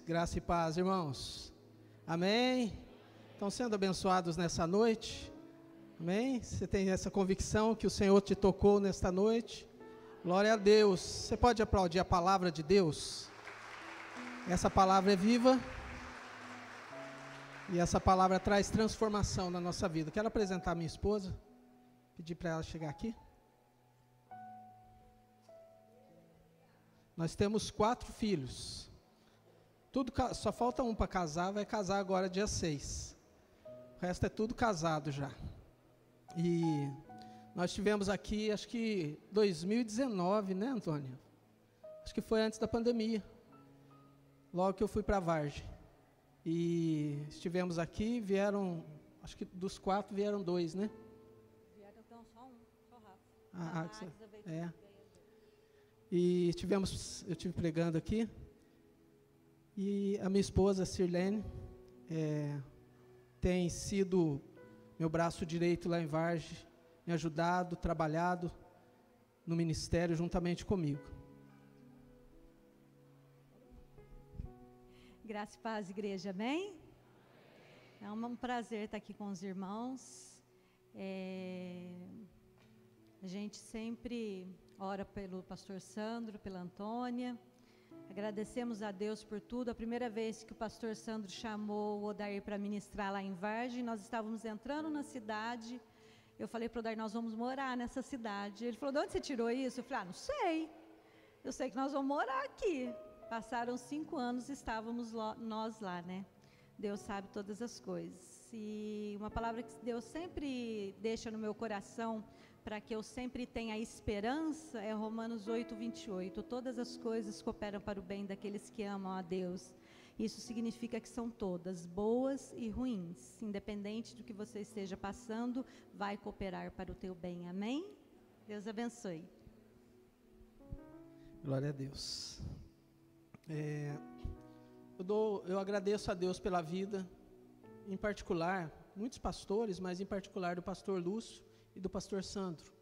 Graça e paz, irmãos. Amém? Estão sendo abençoados nessa noite? Amém? Você tem essa convicção que o Senhor te tocou nesta noite? Glória a Deus. Você pode aplaudir a palavra de Deus? Essa palavra é viva e essa palavra traz transformação na nossa vida. Quero apresentar a minha esposa, pedir para ela chegar aqui. Nós temos 4 filhos. Só falta um para casar, vai casar agora dia 6. O resto é tudo casado já. E nós tivemos aqui, acho que 2019, né, Antônio? Acho que foi antes da pandemia. Logo que eu fui para a Vargem. E estivemos aqui, vieram, acho que dos 4 vieram 2, né? Vieram então só um, só o Rafa. É. E eu estive pregando aqui. E a minha esposa, Sirlene, tem sido meu braço direito lá em Vargem, me ajudado, trabalhado no ministério juntamente comigo. Graça e paz, igreja, amém? É um prazer estar aqui com os irmãos. A gente sempre ora pelo pastor Sandro, pela Antônia. Agradecemos a Deus por tudo. A primeira vez que o pastor Sandro chamou o Odair para ministrar lá em Vargem, nós estávamos entrando na cidade. Eu falei para o Odair, nós vamos morar nessa cidade. Ele falou, de onde você tirou isso? Eu falei, não sei. Eu sei que nós vamos morar aqui. Passaram 5 anos e estávamos nós lá, né? Deus sabe todas as coisas. E uma palavra que Deus sempre deixa no meu coração, para que eu sempre tenha esperança, é Romanos 8, 28. Todas as coisas cooperam para o bem daqueles que amam a Deus. Isso significa que são todas boas e ruins. Independente do que você esteja passando, vai cooperar para o teu bem. Amém? Deus abençoe. Glória a Deus. Eu agradeço a Deus pela vida, em particular, muitos pastores, mas em particular do pastor Lúcio e do pastor Sandro.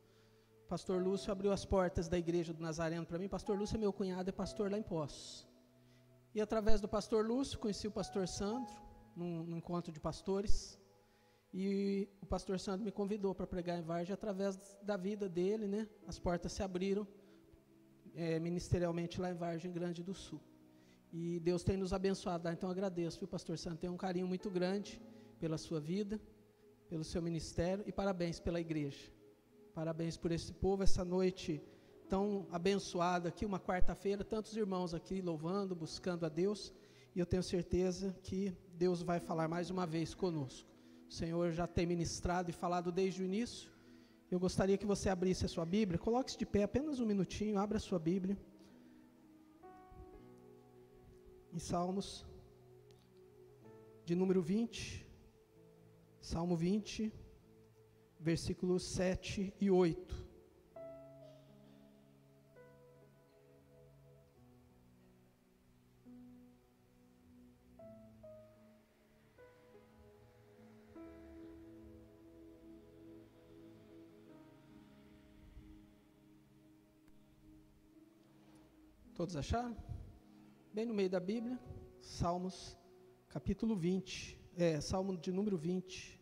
O pastor Lúcio abriu as portas da igreja do Nazareno para mim. Pastor Lúcio é meu cunhado, é pastor lá em Poços. E através do pastor Lúcio, conheci o pastor Sandro, num encontro de pastores. E o pastor Sandro me convidou para pregar em Vargem. Através da vida dele, né, as portas se abriram ministerialmente lá em Vargem Grande do Sul. E Deus tem nos abençoado lá, então agradeço, viu, pastor Sandro? Tenho um carinho muito grande pela sua vida, pelo seu ministério, e parabéns pela igreja. Parabéns por esse povo, essa noite tão abençoada aqui, uma quarta-feira, tantos irmãos aqui louvando, buscando a Deus, e eu tenho certeza que Deus vai falar mais uma vez conosco. O Senhor já tem ministrado e falado desde o início. Eu gostaria que você abrisse a sua Bíblia, coloque-se de pé apenas um minutinho, abra a sua Bíblia. Em Salmos, de número 20, Salmo 20, versículos 7 e 8. Todos acharam? Bem no meio da Bíblia, Salmos, capítulo 20, Salmo de número 20,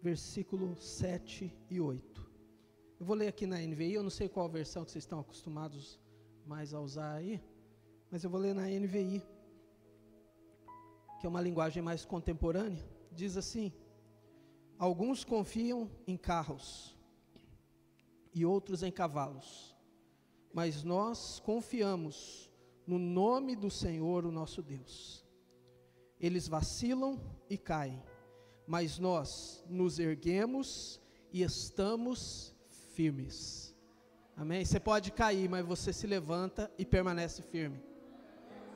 versículo 7 e 8. Eu vou ler aqui na NVI, eu não sei qual versão que vocês estão acostumados mais a usar aí, mas eu vou ler na NVI, que é uma linguagem mais contemporânea. Diz assim: alguns confiam em carros e outros em cavalos, mas nós confiamos no nome do Senhor, o nosso Deus. Eles vacilam e caem, mas nós nos erguemos e estamos firmes. Amém? Você pode cair, mas você se levanta e permanece firme.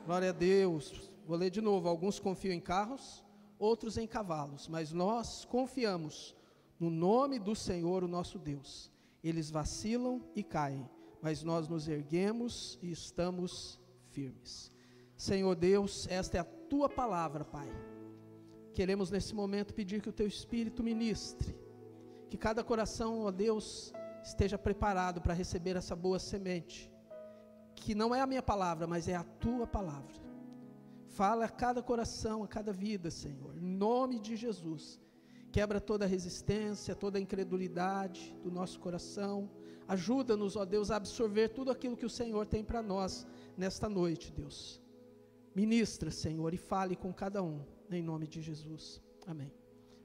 Glória a Deus. Vou ler de novo. Alguns confiam em carros, outros em cavalos, mas nós confiamos no nome do Senhor, o nosso Deus. Eles vacilam e caem, mas nós nos erguemos e estamos firmes. Senhor Deus, esta é a tua palavra, Pai. Queremos nesse momento pedir que o teu Espírito ministre, que cada coração, ó Deus, esteja preparado para receber essa boa semente, que não é a minha palavra, mas é a tua palavra. Fala a cada coração, a cada vida, Senhor, em nome de Jesus. Quebra toda a resistência, toda a incredulidade do nosso coração. Ajuda-nos, ó Deus, a absorver tudo aquilo que o Senhor tem para nós nesta noite, Deus. Ministra, Senhor, e fale com cada um, em nome de Jesus. Amém.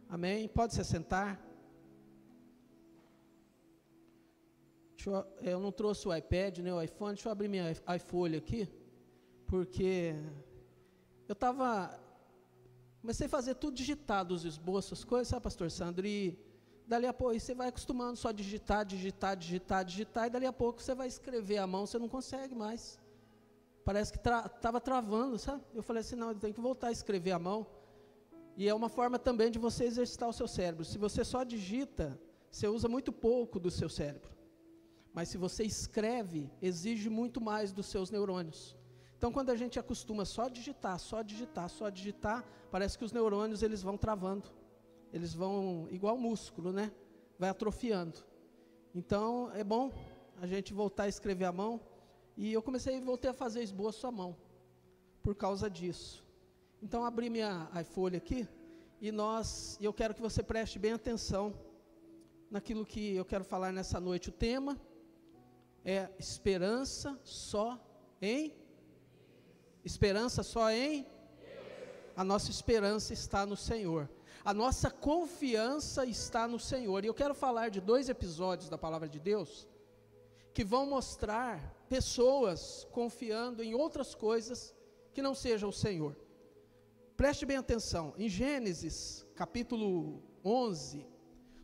Amém. Pode se sentar. Eu não trouxe o iPad, né, o iPhone. Deixa eu abrir minha iFolha aqui, porque eu comecei a fazer tudo digitado, os esboços, as coisas, sabe, pastor Sandro? E dali a pouco você vai acostumando só digitar, e dali a pouco você vai escrever à mão, você não consegue mais. Parece que estava travando, sabe? Eu falei assim, não, eu tenho que voltar a escrever à mão. E é uma forma também de você exercitar o seu cérebro. Se você só digita, você usa muito pouco do seu cérebro. Mas se você escreve, exige muito mais dos seus neurônios. Então, quando a gente acostuma só digitar, parece que os neurônios eles vão travando. Eles vão, igual músculo, né? Vai atrofiando. Então, é bom a gente voltar a escrever à mão. E eu voltei a fazer esboço à mão, por causa disso. Então, abri minha iFolha aqui, e eu quero que você preste bem atenção naquilo que eu quero falar nessa noite. O tema é esperança só em... Esperança só em... A nossa esperança está no Senhor. A nossa confiança está no Senhor. E eu quero falar de 2 episódios da Palavra de Deus, que vão mostrar pessoas confiando em outras coisas que não sejam o Senhor. Preste bem atenção, em Gênesis, capítulo 11,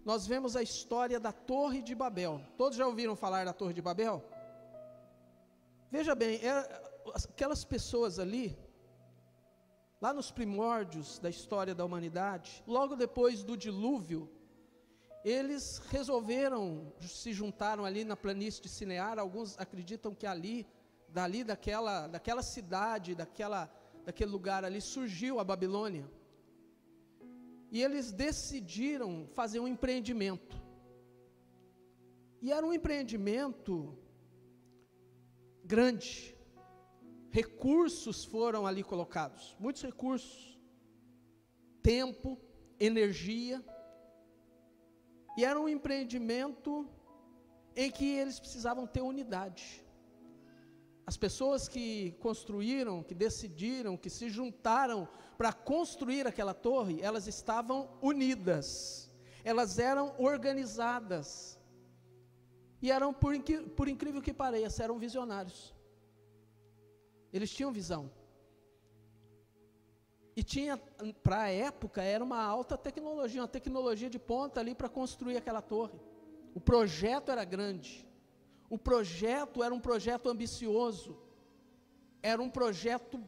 nós vemos a história da Torre de Babel. Todos já ouviram falar da Torre de Babel? Veja bem, aquelas pessoas ali, lá nos primórdios da história da humanidade, logo depois do dilúvio, eles resolveram, se juntaram ali na planície de Sinear. Alguns acreditam que daquela cidade, daquele lugar ali, surgiu a Babilônia. E eles decidiram fazer um empreendimento. E era um empreendimento grande. Recursos foram ali colocados, muitos recursos, tempo, energia. E era um empreendimento em que eles precisavam ter unidade. As pessoas que construíram, que decidiram, que se juntaram para construir aquela torre, elas estavam unidas, elas eram organizadas, e eram, por incrível que pareça, eram visionários. Eles tinham visão. E tinha, para a época, era uma alta tecnologia, uma tecnologia de ponta ali para construir aquela torre. O projeto era grande. O projeto era um projeto ambicioso. Era um projeto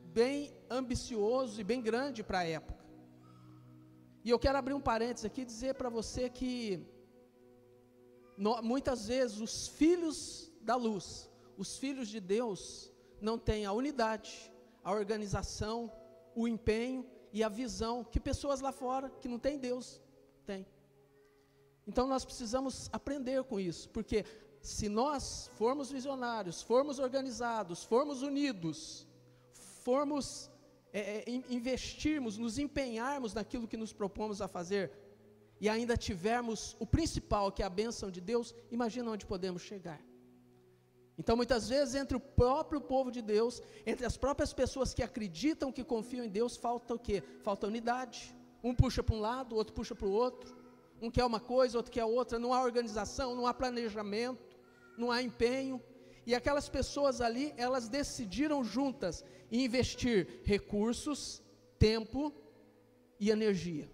bem ambicioso e bem grande para a época. E eu quero abrir um parênteses aqui e dizer para você que muitas vezes os filhos da luz, os filhos de Deus, não têm a unidade, a organização, o empenho e a visão que pessoas lá fora, que não têm Deus, têm. Então nós precisamos aprender com isso, porque se nós formos visionários, formos organizados, formos unidos, formos investirmos, nos empenharmos naquilo que nos propomos a fazer, e ainda tivermos o principal, que é a bênção de Deus, imagina onde podemos chegar. Então, muitas vezes, entre o próprio povo de Deus, entre as próprias pessoas que acreditam, que confiam em Deus, falta o quê? Falta unidade. Um puxa para um lado, o outro puxa para o outro. Um quer uma coisa, outro quer outra. Não há organização, não há planejamento, não há empenho. E aquelas pessoas ali, elas decidiram juntas investir recursos, tempo e energia.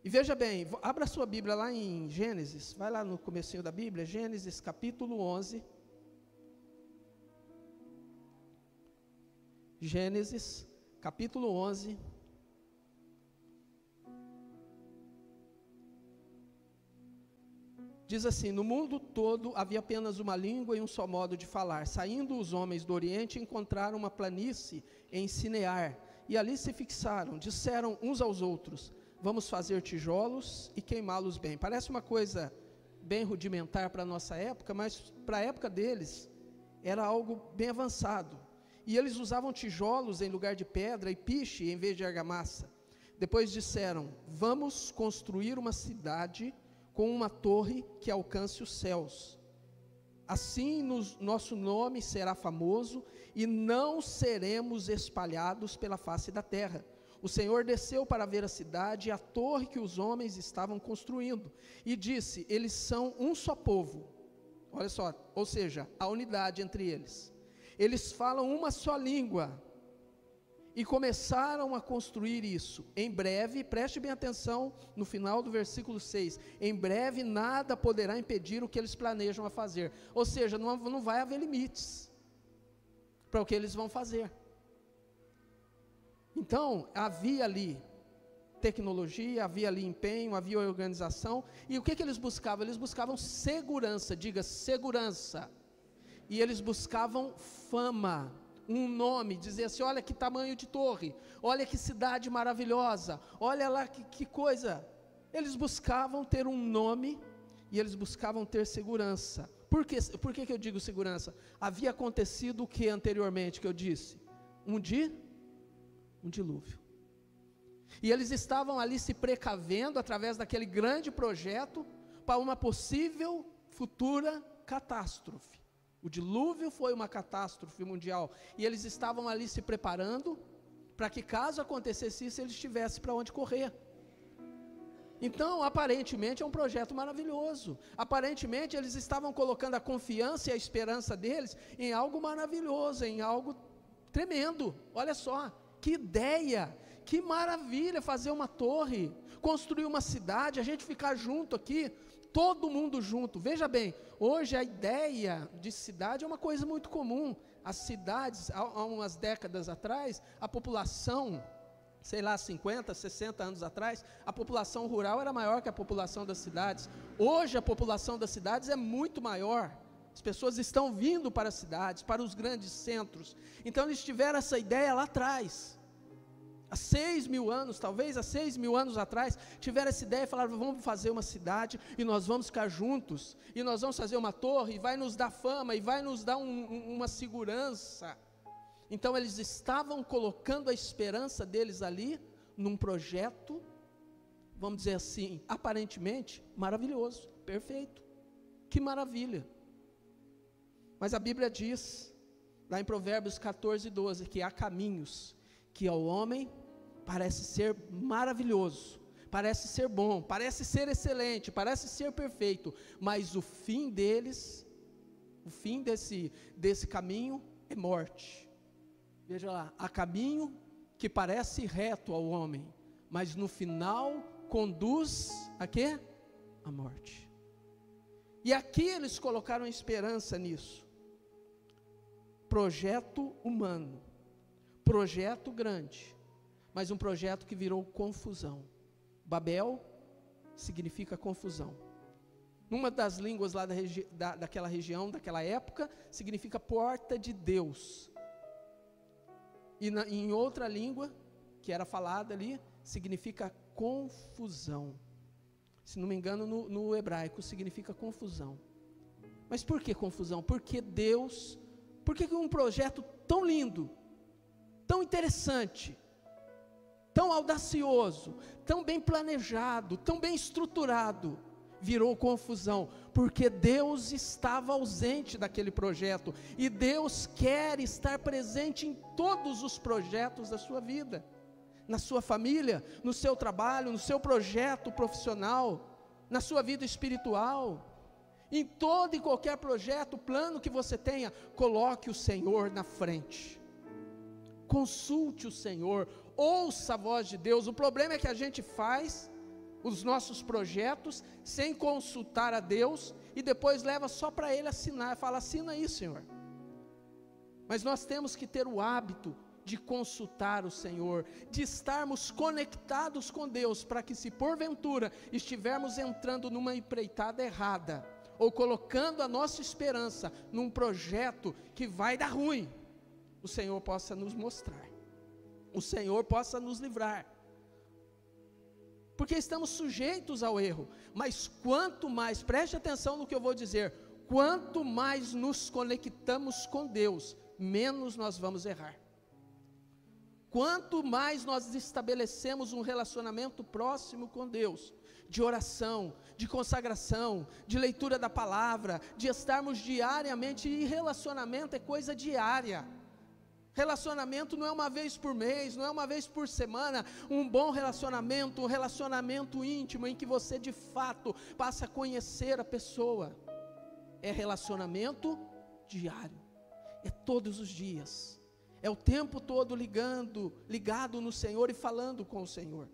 E veja bem, abra sua Bíblia lá em Gênesis, vai lá no comecinho da Bíblia, Gênesis capítulo 11. Gênesis capítulo 11. Diz assim: no mundo todo havia apenas uma língua e um só modo de falar. Saindo os homens do Oriente, encontraram uma planície em Sinear, e ali se fixaram. Disseram uns aos outros: vamos fazer tijolos e queimá-los bem. Parece uma coisa bem rudimentar para a nossa época, mas para a época deles era algo bem avançado. e eles usavam tijolos em lugar de pedra e piche em vez de argamassa. Depois disseram: vamos construir uma cidade com uma torre que alcance os céus. Assim nosso nome será famoso e não seremos espalhados pela face da terra. O Senhor desceu para ver a cidade e a torre que os homens estavam construindo, e disse: eles são um só povo. Olha só, ou seja, a unidade entre eles. Eles falam uma só língua, e começaram a construir isso. Em breve, preste bem atenção no final do versículo 6, em breve nada poderá impedir o que eles planejam a fazer. Ou seja, não vai haver limites para o que eles vão fazer. Então, havia ali tecnologia, havia ali empenho, havia organização, e o que eles buscavam? Eles buscavam segurança, diga segurança, e eles buscavam fama, um nome, dizer assim: olha que tamanho de torre, olha que cidade maravilhosa, olha lá que coisa. Eles buscavam ter um nome, e eles buscavam ter segurança. Por que eu digo segurança? Havia acontecido o que anteriormente que eu disse? Um dilúvio. E eles estavam ali se precavendo através daquele grande projeto para uma possível futura catástrofe. O dilúvio foi uma catástrofe mundial, e eles estavam ali se preparando para que, caso acontecesse isso, eles tivessem para onde correr. Então, aparentemente é um projeto maravilhoso, aparentemente eles estavam colocando a confiança e a esperança deles em algo maravilhoso, em algo tremendo. Olha só, que ideia, que maravilha fazer uma torre, construir uma cidade, a gente ficar junto aqui, todo mundo junto. Veja bem, hoje a ideia de cidade é uma coisa muito comum. As cidades, há umas décadas atrás, a população, sei lá, 50, 60 anos atrás, a população rural era maior que a população das cidades. Hoje a população das cidades é muito maior. As pessoas estão vindo para as cidades, para os grandes centros. Então eles tiveram essa ideia lá atrás. Há 6.000 anos, talvez há 6.000 anos atrás, tiveram essa ideia e falaram: vamos fazer uma cidade e nós vamos ficar juntos, e nós vamos fazer uma torre, e vai nos dar fama, e vai nos dar uma segurança. Então eles estavam colocando a esperança deles ali, num projeto, vamos dizer assim, aparentemente maravilhoso, perfeito, que maravilha. Mas a Bíblia diz, lá em Provérbios 14:12, que há caminhos que ao homem parece ser maravilhoso, parece ser bom, parece ser excelente, parece ser perfeito, mas o fim deles, o fim desse caminho é morte. Veja lá, há caminho que parece reto ao homem, mas no final conduz a quê? A morte. E aqui eles colocaram esperança nisso. Projeto humano, projeto grande, mas um projeto que virou confusão. Babel significa confusão. Numa das línguas lá daquela região, daquela época, significa porta de Deus. E em outra língua, que era falada ali, significa confusão. Se não me engano, no hebraico significa confusão. Mas por que confusão? Porque um projeto tão lindo, tão interessante, tão audacioso, tão bem planejado, tão bem estruturado, virou confusão, porque Deus estava ausente daquele projeto, e Deus quer estar presente em todos os projetos da sua vida, na sua família, no seu trabalho, no seu projeto profissional, na sua vida espiritual, em todo e qualquer projeto, plano que você tenha, coloque o Senhor na frente, consulte o Senhor, ouça a voz de Deus. O problema é que a gente faz os nossos projetos sem consultar a Deus, e depois leva só para Ele assinar, fala: assina aí, Senhor. Mas nós temos que ter o hábito de consultar o Senhor, de estarmos conectados com Deus, para que, se porventura estivermos entrando numa empreitada errada, ou colocando a nossa esperança num projeto que vai dar ruim, o Senhor possa nos mostrar, o Senhor possa nos livrar, porque estamos sujeitos ao erro. Mas quanto mais, preste atenção no que eu vou dizer, quanto mais nos conectamos com Deus, menos nós vamos errar. Quanto mais nós estabelecemos um relacionamento próximo com Deus, de oração, de consagração, de leitura da palavra, de estarmos diariamente, e relacionamento é coisa diária. Relacionamento não é uma vez por mês, não é uma vez por semana. Um bom relacionamento, um relacionamento íntimo, em que você de fato passa a conhecer a pessoa, é relacionamento diário, é todos os dias, é o tempo todo ligado no Senhor e falando com o Senhor.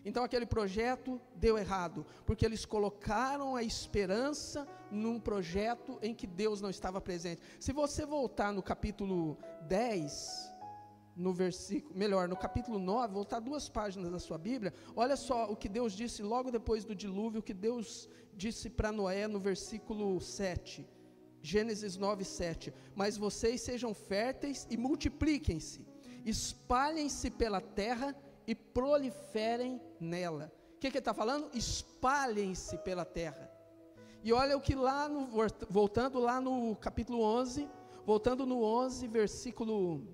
Então aquele projeto deu errado, porque eles colocaram a esperança num projeto em que Deus não estava presente. Se você voltar no capítulo 10, no capítulo 9, voltar 2 páginas da sua Bíblia, olha só o que Deus disse logo depois do dilúvio, o que Deus disse para Noé no versículo 7, Gênesis 9, 7, mas vocês sejam férteis e multipliquem-se, espalhem-se pela terra e proliferem nela. O que ele está falando? Espalhem-se pela terra. E olha o que voltando lá no capítulo 11, voltando no 11, versículo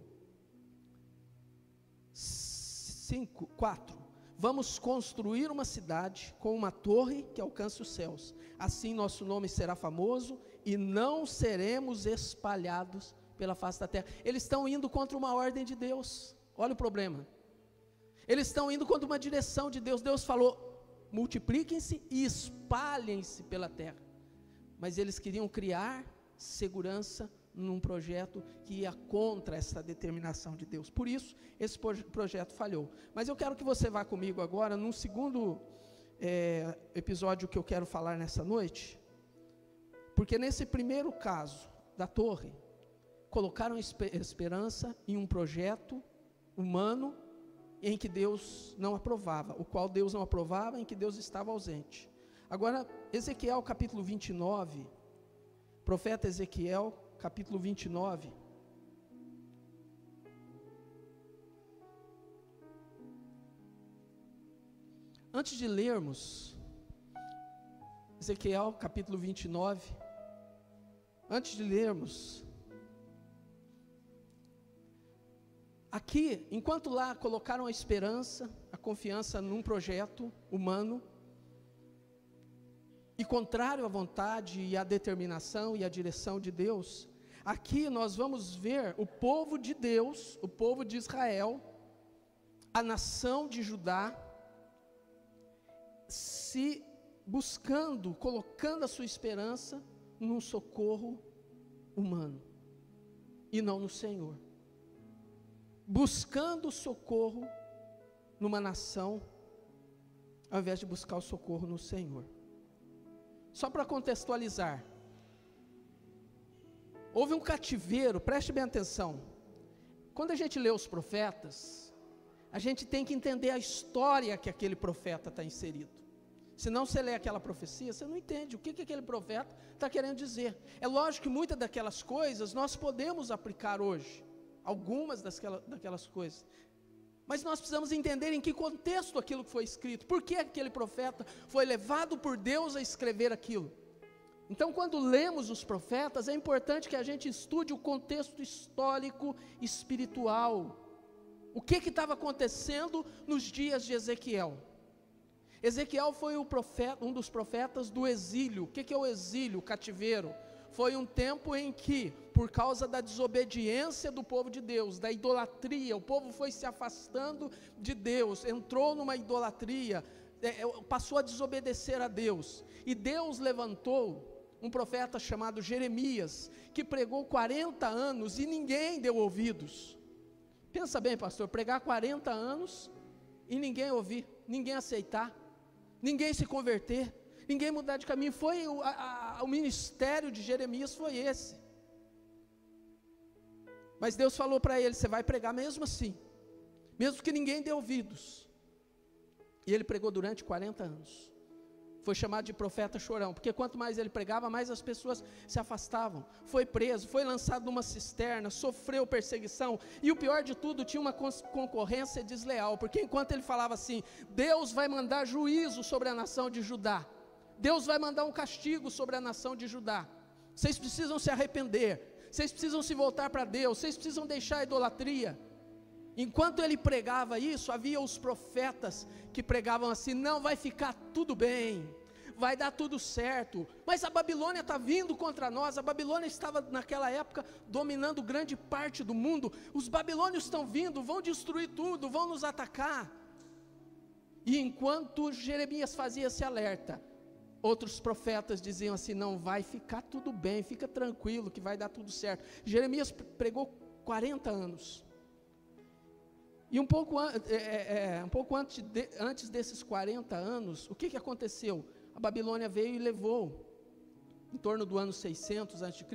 4, vamos construir uma cidade com uma torre que alcance os céus, assim nosso nome será famoso e não seremos espalhados pela face da terra. Eles estão indo contra uma ordem de Deus. Olha o problema. Eles estão indo contra uma direção de Deus. Deus falou, multipliquem-se e espalhem-se pela terra. Mas eles queriam criar segurança num projeto que ia contra essa determinação de Deus. Por isso, esse projeto falhou. Mas eu quero que você vá comigo agora, num segundo episódio que eu quero falar nessa noite. Porque nesse primeiro caso da torre, colocaram esperança em um projeto humano, em que Deus não aprovava, o qual Deus não aprovava, em que Deus estava ausente. Agora, Ezequiel capítulo 29, profeta Ezequiel capítulo 29, antes de lermos Ezequiel capítulo 29, antes de lermos, aqui, enquanto lá colocaram a esperança, a confiança num projeto humano, e contrário à vontade e à determinação e à direção de Deus, aqui nós vamos ver o povo de Deus, o povo de Israel, a nação de Judá, se buscando, colocando a sua esperança num socorro humano, e não no Senhor. Buscando socorro numa nação, ao invés de buscar o socorro no Senhor. Só para contextualizar, houve um cativeiro, preste bem atenção, quando a gente lê os profetas, a gente tem que entender a história que aquele profeta está inserido. Senão você lê aquela profecia, você não entende o que aquele profeta está querendo dizer. É lógico que muitas daquelas coisas nós podemos aplicar hoje, algumas daquelas coisas, mas nós precisamos entender em que contexto aquilo que foi escrito, por que aquele profeta foi levado por Deus a escrever aquilo. Então, quando lemos os profetas, é importante que a gente estude o contexto histórico, espiritual, o que estava acontecendo nos dias de Ezequiel. Ezequiel foi um dos profetas do exílio. O que é o exílio, o cativeiro? Foi um tempo em que, por causa da desobediência do povo de Deus, da idolatria, o povo foi se afastando de Deus, entrou numa idolatria, passou a desobedecer a Deus, e Deus levantou um profeta chamado Jeremias, que pregou 40 anos e ninguém deu ouvidos. Pensa bem, pastor, pregar 40 anos e ninguém ouvir, ninguém aceitar, ninguém se converter, ninguém mudar de caminho. Foi o ministério de Jeremias foi esse. Mas Deus falou para ele, você vai pregar mesmo assim, mesmo que ninguém dê ouvidos. E ele pregou durante 40 anos. Foi chamado de profeta chorão, porque quanto mais ele pregava, mais as pessoas se afastavam. Foi preso, foi lançado numa cisterna, sofreu perseguição, e o pior de tudo, tinha uma concorrência desleal, porque enquanto ele falava assim, Deus vai mandar juízo sobre a nação de Judá, Deus vai mandar um castigo sobre a nação de Judá, vocês precisam se arrepender, vocês precisam se voltar para Deus, vocês precisam deixar a idolatria. Enquanto ele pregava isso, havia os profetas que pregavam assim: não, vai ficar tudo bem, vai dar tudo certo, mas a Babilônia está vindo contra nós. A Babilônia estava naquela época dominando grande parte do mundo, os babilônios estão vindo, vão destruir tudo, vão nos atacar. E enquanto Jeremias fazia esse alerta, outros profetas diziam assim: não, vai ficar tudo bem, fica tranquilo que vai dar tudo certo. Jeremias pregou 40 anos, e um pouco antes desses 40 anos, o que aconteceu? A Babilônia veio e levou, em torno do ano 600 a.C.,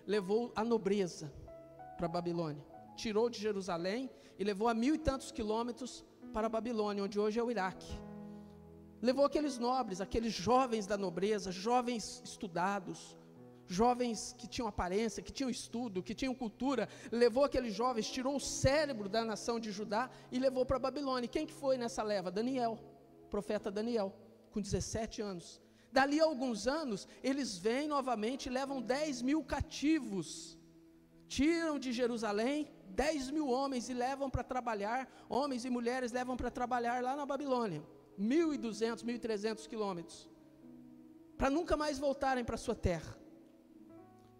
levou a nobreza para a Babilônia, tirou de Jerusalém e levou a 1000 e tantos quilômetros para a Babilônia, onde hoje é o Iraque. Levou aqueles nobres, aqueles jovens da nobreza, jovens estudados, jovens que tinham aparência, que tinham estudo, que tinham cultura, levou aqueles jovens, tirou o cérebro da nação de Judá e levou para a Babilônia. E quem que foi nessa leva? Daniel, profeta Daniel, com 17 anos. Dali a alguns anos, eles vêm novamente e levam 10.000 cativos, tiram de Jerusalém 10.000 homens e levam para trabalhar, homens e mulheres levam para trabalhar lá na Babilônia, 1.200, 1.300 quilômetros, para nunca mais voltarem para a sua terra.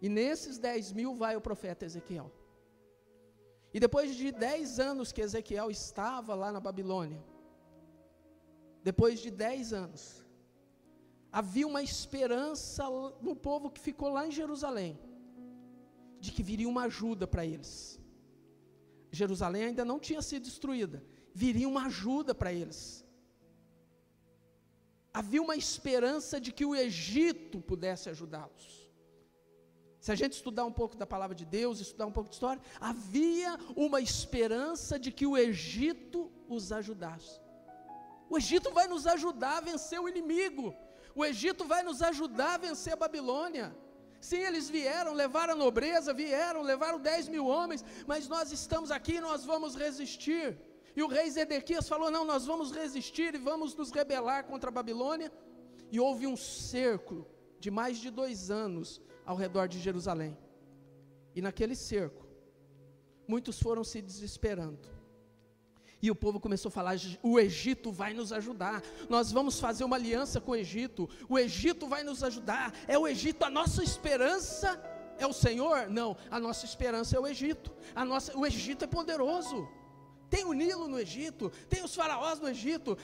E nesses 10.000 vai o profeta Ezequiel. E depois de 10 anos que Ezequiel estava lá na Babilônia, depois de 10 anos, havia uma esperança no povo que ficou lá em Jerusalém, de que viria uma ajuda para eles. Jerusalém ainda não tinha sido destruída, viria uma ajuda para eles. Havia uma esperança de que o Egito pudesse ajudá-los. Se a gente estudar um pouco da palavra de Deus, estudar um pouco de história, havia uma esperança de que o Egito os ajudasse. O Egito vai nos ajudar a vencer o inimigo, o Egito vai nos ajudar a vencer a Babilônia. Sim, eles vieram, levaram a nobreza, levaram 10.000 homens, mas nós estamos aqui e nós vamos resistir. E o rei Zedequias falou: não, nós vamos resistir e vamos nos rebelar contra a Babilônia. E houve um cerco de mais de 2 anos ao redor de Jerusalém. E naquele cerco, muitos foram se desesperando. E o povo começou a falar: o Egito vai nos ajudar, nós vamos fazer uma aliança com o Egito vai nos ajudar, é o Egito, a nossa esperança é o Senhor? Não, a nossa esperança é o Egito, o Egito é poderoso, tem o Nilo no Egito, tem os faraós no Egito,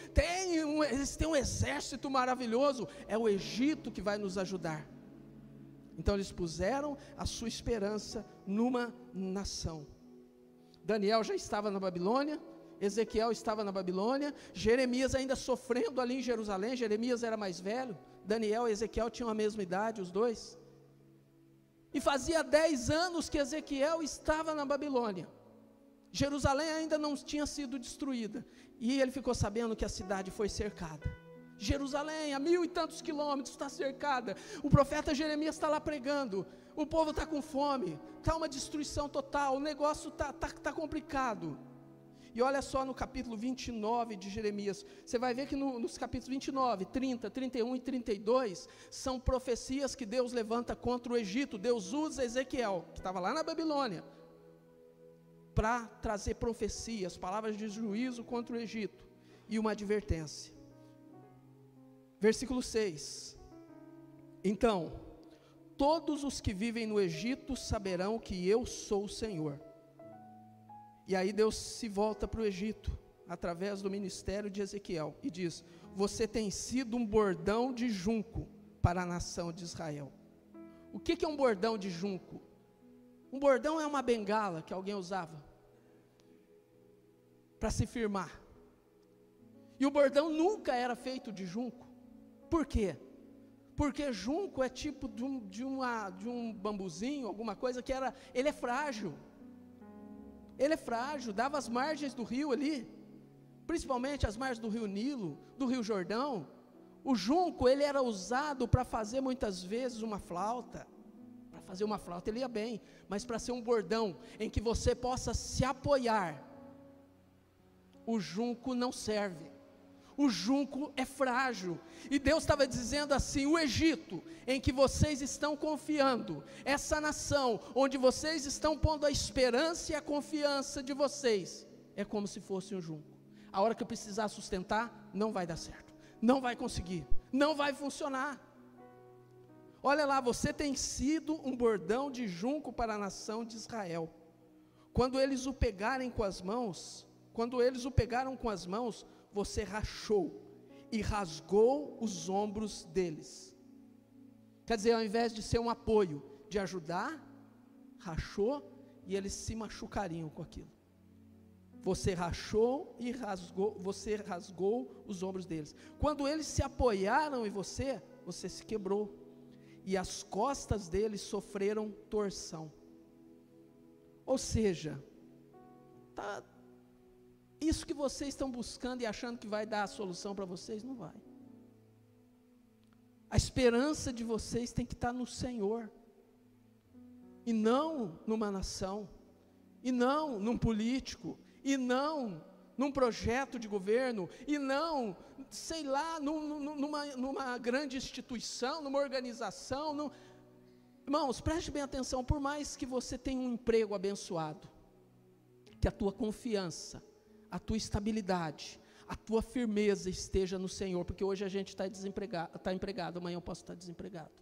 eles têm um exército maravilhoso, é o Egito que vai nos ajudar. Então eles puseram a sua esperança numa nação. Daniel já estava na Babilônia, Ezequiel estava na Babilônia, Jeremias ainda sofrendo ali em Jerusalém. Jeremias era mais velho, Daniel e Ezequiel tinham a mesma idade, os dois. E fazia 10 anos que Ezequiel estava na Babilônia. Jerusalém ainda não tinha sido destruída, e ele ficou sabendo que a cidade foi cercada. Jerusalém, a 1000 e tantos quilômetros, está cercada. O profeta Jeremias está lá pregando, o povo está com fome, está uma destruição total, o negócio está complicado. E olha só no capítulo 29 de Jeremias, você vai ver que nos capítulos 29, 30, 31 e 32, são profecias que Deus levanta contra o Egito. Deus usa Ezequiel, que estava lá na Babilônia, para trazer profecias, palavras de juízo contra o Egito, e uma advertência. Versículo 6, então, todos os que vivem no Egito saberão que eu sou o Senhor. E aí Deus se volta para o Egito, através do ministério de Ezequiel, e diz: você tem sido um bordão de junco para a nação de Israel. O que é um bordão de junco? Um bordão é uma bengala que alguém usava para se firmar. E o bordão nunca era feito de junco. Por quê? Porque junco é tipo de um bambuzinho, alguma coisa que ele é frágil. Ele é frágil, dava as margens do rio ali, principalmente as margens do rio Nilo, do rio Jordão. O junco, ele era usado para fazer muitas vezes uma flauta. Para fazer uma flauta ele ia bem, mas para ser um bordão em que você possa se apoiar, o junco não serve. O junco é frágil. E Deus estava dizendo assim: o Egito, em que vocês estão confiando, essa nação, onde vocês estão pondo a esperança e a confiança de vocês, é como se fosse um junco. A hora que eu precisar sustentar, não vai dar certo, não vai conseguir, não vai funcionar. Olha lá, você tem sido um bordão de junco para a nação de Israel. Quando eles o pegaram com as mãos, você rachou e rasgou os ombros deles. Quer dizer, ao invés de ser um apoio, de ajudar, rachou e eles se machucariam com aquilo. Você rachou e você rasgou os ombros deles. Quando eles se apoiaram em você, você se quebrou. E as costas deles sofreram torção. Ou seja, isso que vocês estão buscando e achando que vai dar a solução para vocês, não vai. A esperança de vocês tem que estar no Senhor, e não numa nação, e não num político, e não num projeto de governo, e não, sei lá, numa grande instituição, numa organização. Irmãos, preste bem atenção, por mais que você tenha um emprego abençoado, que a tua confiança, a tua estabilidade, a tua firmeza esteja no Senhor, porque hoje a gente está empregado, amanhã eu posso estar desempregado.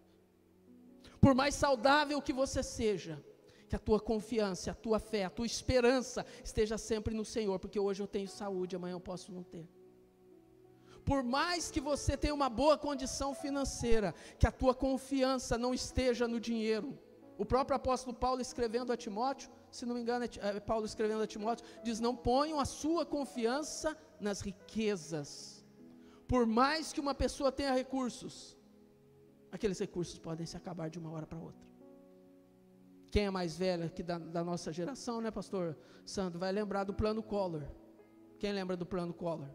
Por mais saudável que você seja, que a tua confiança, a tua fé, a tua esperança esteja sempre no Senhor, porque hoje eu tenho saúde, amanhã eu posso não ter. Por mais que você tenha uma boa condição financeira, que a tua confiança não esteja no dinheiro. O próprio apóstolo Paulo escrevendo a Timóteo, se não me engano Paulo escrevendo a Timóteo, diz: não ponham a sua confiança nas riquezas. Por mais que uma pessoa tenha recursos, aqueles recursos podem se acabar de uma hora para outra. Quem é mais velho aqui da nossa geração, né, pastor Sandro, vai lembrar do plano Collor. Quem lembra do plano Collor?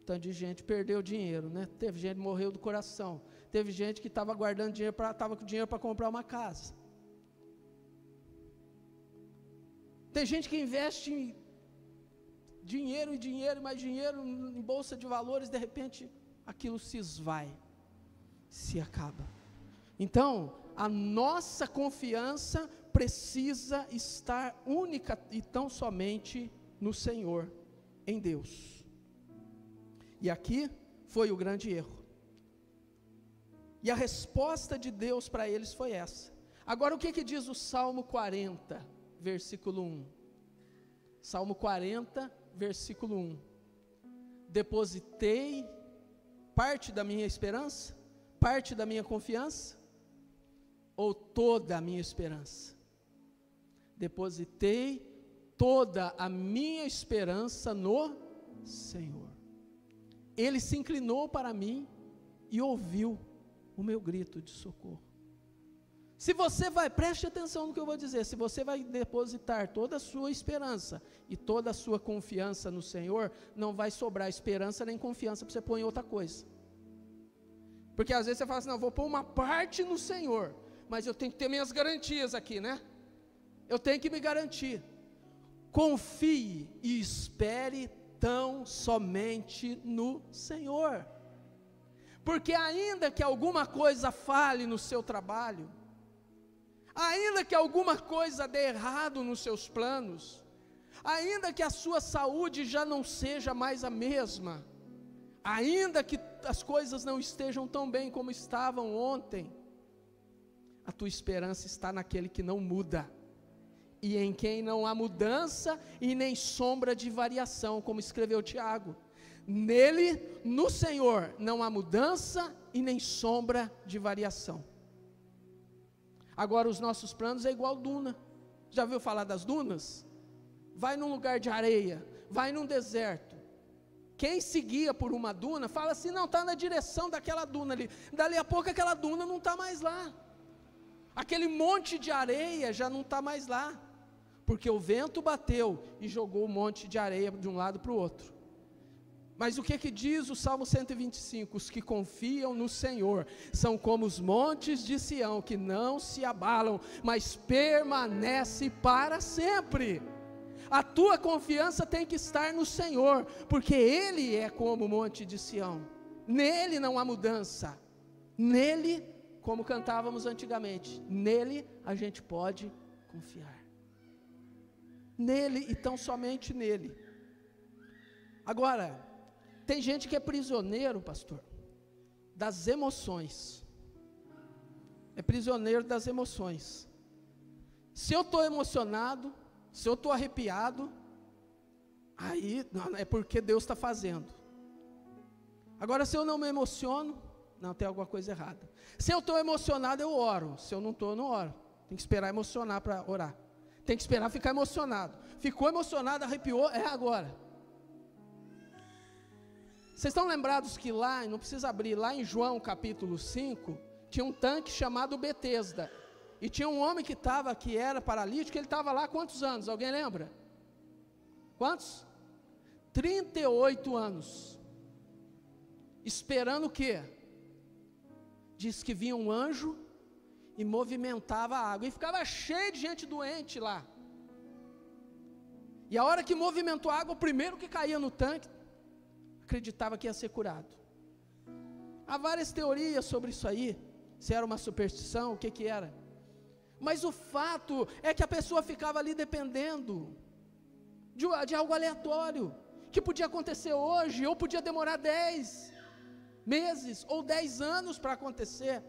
Tanto de gente perdeu dinheiro, né? Teve gente que morreu do coração. Teve gente que estava guardando dinheiro, estava com dinheiro para comprar uma casa. Tem gente que investe em dinheiro, mais dinheiro em bolsa de valores, de repente aquilo se esvai, se acaba. Então, a nossa confiança precisa estar única e tão somente no Senhor, em Deus. E aqui foi o grande erro. E a resposta de Deus para eles foi essa. Agora o que diz o Salmo 40, versículo 1? Salmo 40, versículo 1. Depositei parte da minha esperança, parte da minha confiança, ou toda a minha esperança? Depositei toda a minha esperança no Senhor. Ele se inclinou para mim e ouviu o meu grito de socorro. Se você vai, preste atenção no que eu vou dizer, se você vai depositar toda a sua esperança e toda a sua confiança no Senhor, não vai sobrar esperança nem confiança para você pôr em outra coisa. Porque às vezes você fala assim: não, vou pôr uma parte no Senhor, mas eu tenho que ter minhas garantias aqui, né? Eu tenho que me garantir. Confie e espere tão somente no Senhor. Porque ainda que alguma coisa falhe no seu trabalho, ainda que alguma coisa dê errado nos seus planos, ainda que a sua saúde já não seja mais a mesma, ainda que as coisas não estejam tão bem como estavam ontem, a tua esperança está naquele que não muda, e em quem não há mudança e nem sombra de variação, como escreveu Tiago. Nele, no Senhor, não há mudança e nem sombra de variação. Agora os nossos planos é igual duna. Já ouviu falar das dunas? Vai num lugar de areia, vai num deserto. Quem se guia por uma duna, fala assim: não, está na direção daquela duna ali. Dali a pouco aquela duna não está mais lá. Aquele monte de areia já não está mais lá. Porque o vento bateu e jogou um monte de areia de um lado para o outro. Mas o que diz o Salmo 125? Os que confiam no Senhor são como os montes de Sião, que não se abalam, mas permanecem para sempre. A tua confiança tem que estar no Senhor, porque Ele é como o monte de Sião. Nele não há mudança. Nele, como cantávamos antigamente, nele a gente pode confiar. Nele e tão somente nele. Agora, tem gente que é prisioneiro, pastor, das emoções. É prisioneiro das emoções. Se eu estou emocionado, se eu estou arrepiado, aí não, é porque Deus está fazendo. Agora, se eu não me emociono, não, tem alguma coisa errada. Se eu estou emocionado, eu oro. Se eu não estou, eu não oro. Tem que esperar emocionar para orar. Tem que esperar ficar emocionado. Ficou emocionado, arrepiou, é agora. Vocês estão lembrados que lá, não precisa abrir, lá em João capítulo 5, tinha um tanque chamado Betesda. E tinha um homem que era paralítico, ele estava lá há quantos anos? Alguém lembra? Quantos? 38 anos. Esperando o quê? Diz que vinha um anjo e movimentava a água. E ficava cheio de gente doente lá. E a hora que movimentou a água, o primeiro que caía no tanque, acreditava que ia ser curado. Há várias teorias sobre isso aí. Se era uma superstição, o que era. Mas o fato é que a pessoa ficava ali dependendo de algo aleatório, que podia acontecer hoje, ou podia demorar 10 meses, ou 10 anos para acontecer.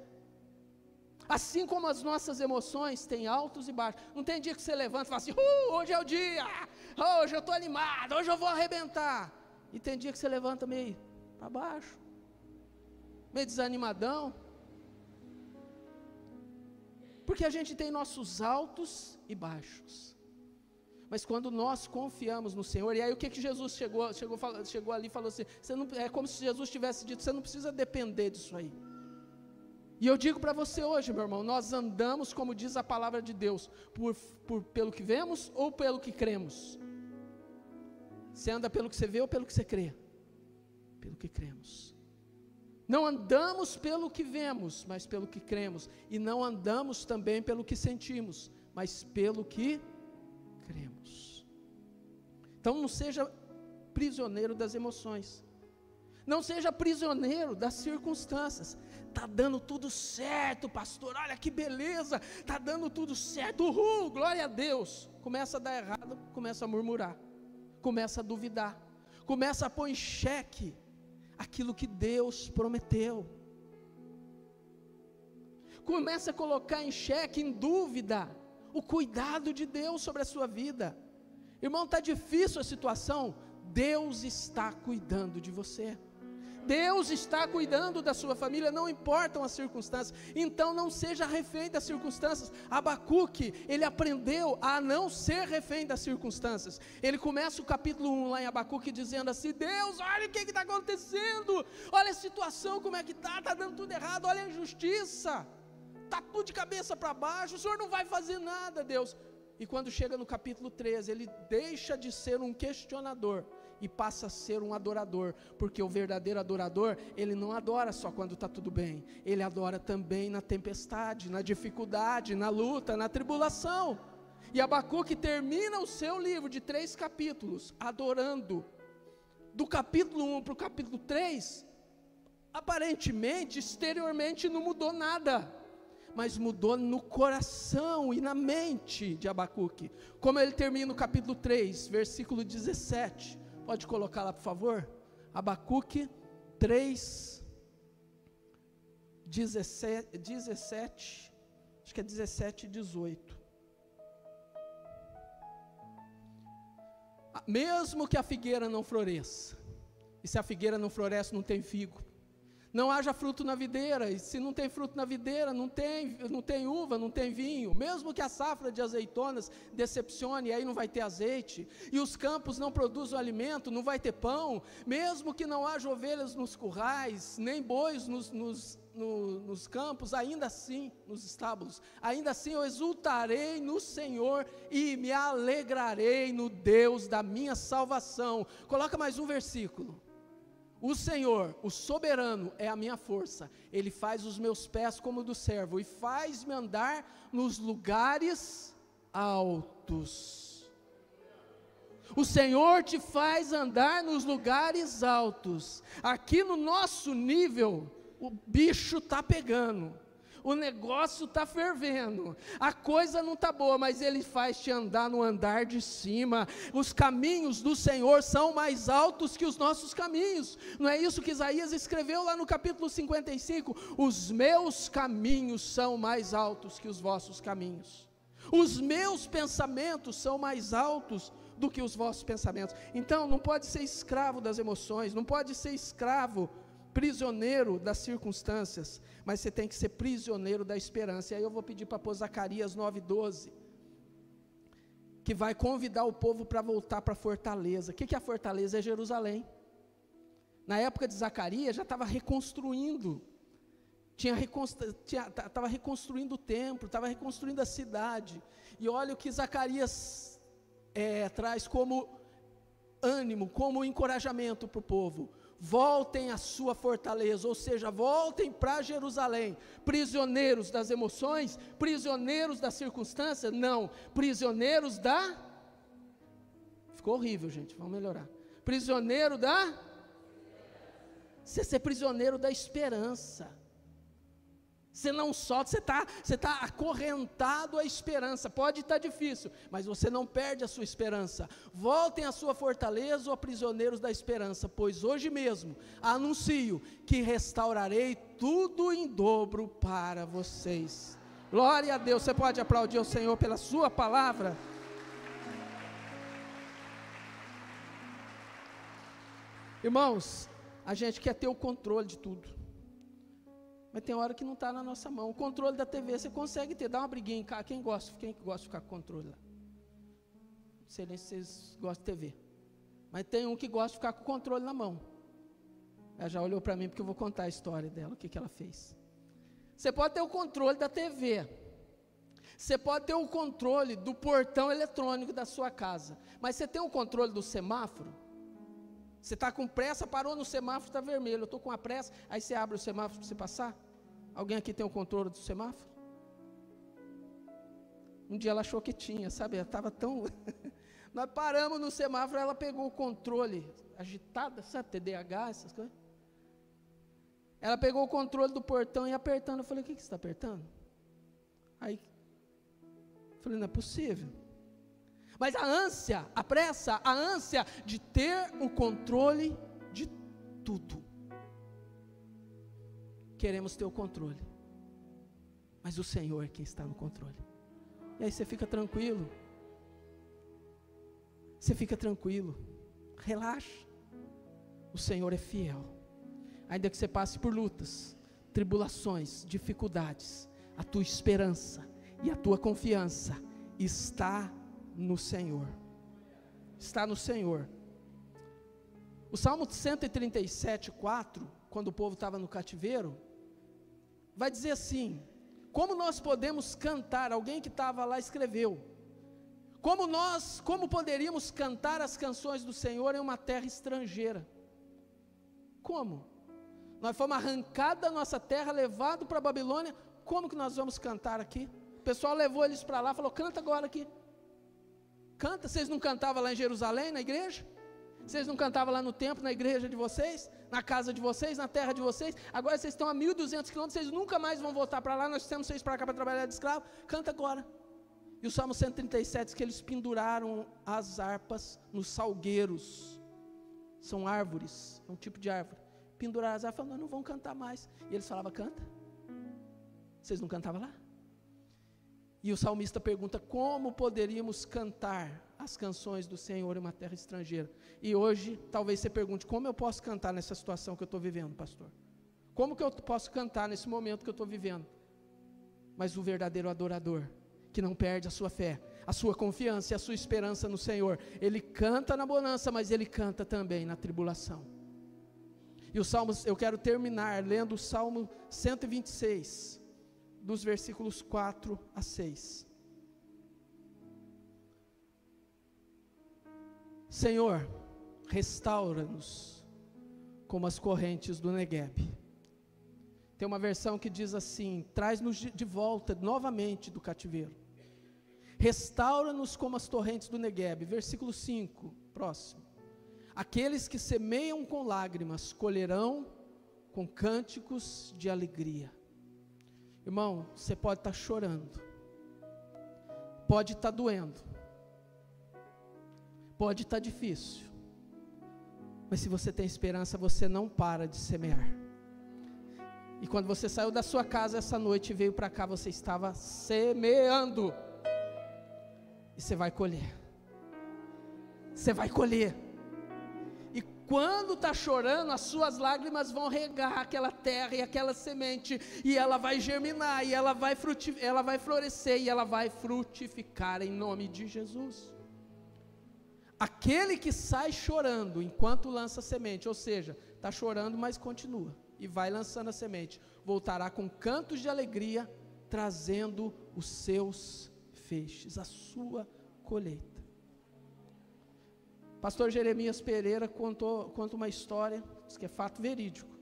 Assim como as nossas emoções têm altos e baixos. Não tem dia que você levanta e fala assim, hoje é o dia, hoje eu estou animado, hoje eu vou arrebentar. E tem dia que você levanta meio para baixo, meio desanimadão. Porque a gente tem nossos altos e baixos. Mas quando nós confiamos no Senhor, e aí o que Jesus chegou ali e falou assim, é como se Jesus tivesse dito, você não precisa depender disso aí. E eu digo para você hoje, meu irmão, nós andamos, como diz a palavra de Deus, pelo que vemos ou pelo que cremos? Você anda pelo que você vê ou pelo que você crê? Pelo que cremos. Não andamos pelo que vemos, mas pelo que cremos. E não andamos também pelo que sentimos, mas pelo que cremos. Então não seja prisioneiro das emoções. Não seja prisioneiro das circunstâncias. Está dando tudo certo, pastor, olha que beleza, está dando tudo certo, uhul, glória a Deus. Começa a dar errado, começa a murmurar, começa a duvidar, começa a pôr em xeque aquilo que Deus prometeu. Começa a colocar em xeque, em dúvida, o cuidado de Deus sobre a sua vida. Irmão, está difícil a situação, Deus está cuidando de você. Deus está cuidando da sua família, não importam as circunstâncias. Então não seja refém das circunstâncias. Abacuque, ele aprendeu a não ser refém das circunstâncias. Ele começa o capítulo 1 lá em Abacuque dizendo assim, Deus, olha o que está acontecendo, olha a situação como é que está dando tudo errado, olha a injustiça, está tudo de cabeça para baixo, o Senhor não vai fazer nada, Deus. E quando chega no capítulo 13, ele deixa de ser um questionador e passa a ser um adorador, porque o verdadeiro adorador, ele não adora só quando está tudo bem, ele adora também na tempestade, na dificuldade, na luta, na tribulação. E Abacuque termina o seu livro de 3 capítulos, adorando. Do capítulo 1 para o capítulo 3, aparentemente, exteriormente não mudou nada, mas mudou no coração e na mente de Abacuque. Como ele termina o capítulo 3, versículo 17, pode colocar lá por favor, Abacuque 3, 17, acho que é 17 e 18. Mesmo que a figueira não floresça, e se a figueira não floresce, não tem figo, não haja fruto na videira, e se não tem fruto na videira, não tem uva, não tem vinho, mesmo que a safra de azeitonas decepcione, aí não vai ter azeite, e os campos não produzam alimento, não vai ter pão, mesmo que não haja ovelhas nos currais, nem bois nos campos, ainda assim, nos estábulos, ainda assim eu exultarei no Senhor e me alegrarei no Deus da minha salvação. Coloca mais um versículo. O Senhor, o soberano, é a minha força, Ele faz os meus pés como do servo, e faz-me andar nos lugares altos. O Senhor te faz andar nos lugares altos. Aqui no nosso nível, o bicho está pegando, o negócio está fervendo, a coisa não está boa, mas Ele faz te andar no andar de cima. Os caminhos do Senhor são mais altos que os nossos caminhos. Não é isso que Isaías escreveu lá no capítulo 55? Os meus caminhos são mais altos que os vossos caminhos. Os meus pensamentos são mais altos do que os vossos pensamentos. Então, não pode ser escravo das emoções, não pode ser escravo, prisioneiro das circunstâncias, mas você tem que ser prisioneiro da esperança. E aí eu vou pedir para pôr Zacarias 9:12, que vai convidar o povo para voltar para a fortaleza. O que é a fortaleza? É Jerusalém. Na época de Zacarias, já estava reconstruindo, estava reconstruindo o templo, estava reconstruindo a cidade, e olha o que Zacarias traz como ânimo, como encorajamento para o povo: voltem à sua fortaleza, ou seja, voltem para Jerusalém, prisioneiros das emoções, prisioneiros das circunstâncias, não, prisioneiros ficou horrível, gente, vamos melhorar, prisioneiro você ser prisioneiro da esperança. Você não solta, você tá acorrentado à esperança. Pode estar difícil, mas você não perde a sua esperança. Voltem à sua fortaleza, ó prisioneiros da esperança, pois hoje mesmo anuncio que restaurarei tudo em dobro para vocês. Glória a Deus. Você pode aplaudir ao Senhor pela sua palavra? Irmãos, a gente quer ter o controle de tudo, mas tem hora que não está na nossa mão. O controle da TV você consegue ter, dá uma briguinha em casa. Quem gosta de ficar com o controle lá? Não sei nem se vocês gostam de TV, mas tem um que gosta de ficar com o controle na mão. Ela já olhou para mim porque eu vou contar a história dela, o que ela fez. Você pode ter o controle da TV, você pode ter o controle do portão eletrônico da sua casa, mas você tem o controle do semáforo? Você está com pressa, parou no semáforo, está vermelho, eu estou com a pressa, aí você abre o semáforo para você passar? Alguém aqui tem o controle do semáforo? Um dia ela achou que tinha, sabe, ela estava tão... Nós paramos no semáforo, ela pegou o controle, agitada, sabe, TDAH, essas coisas. Ela pegou o controle do portão e apertando, eu falei: o que você está apertando? Aí, eu falei: não é possível. Mas a ânsia, a pressa, a ânsia de ter o controle de tudo. Queremos ter o controle, mas o Senhor é quem está no controle. E aí você fica tranquilo. Você fica tranquilo. Relaxa. O Senhor é fiel. Ainda que você passe por lutas, tribulações, dificuldades, a tua esperança e a tua confiança está no Senhor. Está no Senhor. O Salmo 137:4, quando o povo estava no cativeiro, vai dizer assim: como nós podemos cantar? Alguém que estava lá escreveu: como poderíamos cantar as canções do Senhor em uma terra estrangeira? Como? Nós fomos arrancados da nossa terra, levados para a Babilônia, como que nós vamos cantar aqui? O pessoal levou eles para lá, falou: canta agora aqui. Canta. Vocês não cantavam lá em Jerusalém, na igreja? Vocês não cantavam lá no templo, na igreja de vocês? Na casa de vocês, na terra de vocês? Agora vocês estão a 1.200 quilômetros, vocês nunca mais vão voltar para lá, nós temos vocês para cá para trabalhar de escravo. Canta agora. E o Salmo 137 diz que eles penduraram as harpas nos salgueiros. São árvores, é um tipo de árvore. Penduraram as harpas, falando: não vão cantar mais. E eles falavam: canta. Vocês não cantavam lá? E o salmista pergunta: como poderíamos cantar as canções do Senhor em uma terra estrangeira? E hoje, talvez você pergunte: como eu posso cantar nessa situação que eu estou vivendo, pastor? Como que eu posso cantar nesse momento que eu estou vivendo? Mas o verdadeiro adorador, que não perde a sua fé, a sua confiança e a sua esperança no Senhor, ele canta na bonança, mas ele canta também na tribulação. E o Salmo, eu quero terminar lendo o Salmo 126, dos versículos 4 a 6. Senhor, restaura-nos como as correntes do Negueb. Tem uma versão que diz assim: traz-nos de volta novamente do cativeiro. Restaura-nos como as torrentes do Neguebe. Versículo 5, próximo. Aqueles que semeiam com lágrimas, colherão com cânticos de alegria. Irmão, você pode estar chorando, pode estar doendo, pode estar difícil, mas se você tem esperança, você não para de semear. E quando você saiu da sua casa essa noite e veio para cá, você estava semeando, e você vai colher, você vai colher. E quando está chorando, as suas lágrimas vão regar aquela terra e aquela semente, e ela vai germinar, e ela vai florescer, e ela vai frutificar em nome de Jesus. Aquele que sai chorando enquanto lança semente, ou seja, está chorando, mas continua, e vai lançando a semente, voltará com cantos de alegria, trazendo os seus feixes, a sua colheita. Pastor Jeremias Pereira conta uma história, diz que é fato verídico,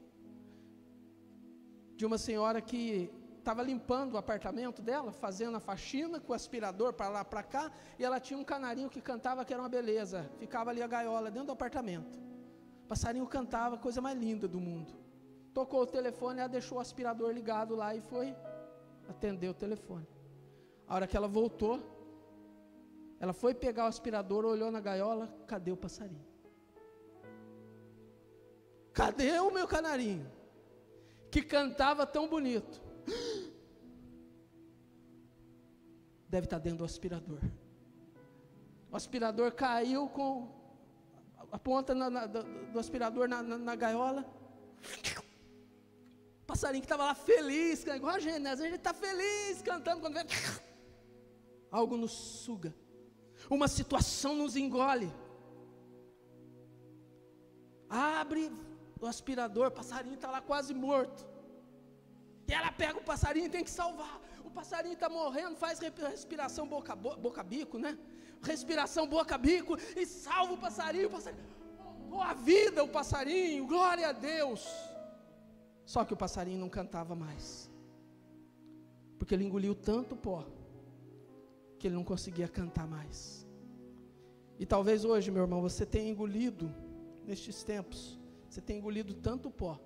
de uma senhora que estava limpando o apartamento dela, fazendo a faxina com o aspirador para lá para cá, e ela tinha um canarinho que cantava que era uma beleza, ficava ali a gaiola dentro do apartamento, o passarinho cantava, coisa mais linda do mundo. Tocou o telefone, ela deixou o aspirador ligado lá e foi atender o telefone. A hora que ela voltou, ela foi pegar o aspirador, olhou na gaiola, cadê o passarinho? Cadê o meu canarinho? Que cantava tão bonito. Deve estar dentro do aspirador. O aspirador caiu com a ponta do aspirador na gaiola. O passarinho que estava lá feliz, igual a gente, né? Às vezes a gente está feliz cantando, quando vem, algo nos suga. Uma situação nos engole. Abre o aspirador, o passarinho está lá quase morto. E ela pega o passarinho e tem que salvar. O passarinho está morrendo, faz respiração boca-bico, né? Respiração boca-bico e salva o passarinho. Voltou a vida o passarinho, glória a Deus. Só que o passarinho não cantava mais, porque ele engoliu tanto pó que ele não conseguia cantar mais. E talvez hoje, meu irmão, você tenha engolido, nestes tempos, você tenha engolido tanto pó,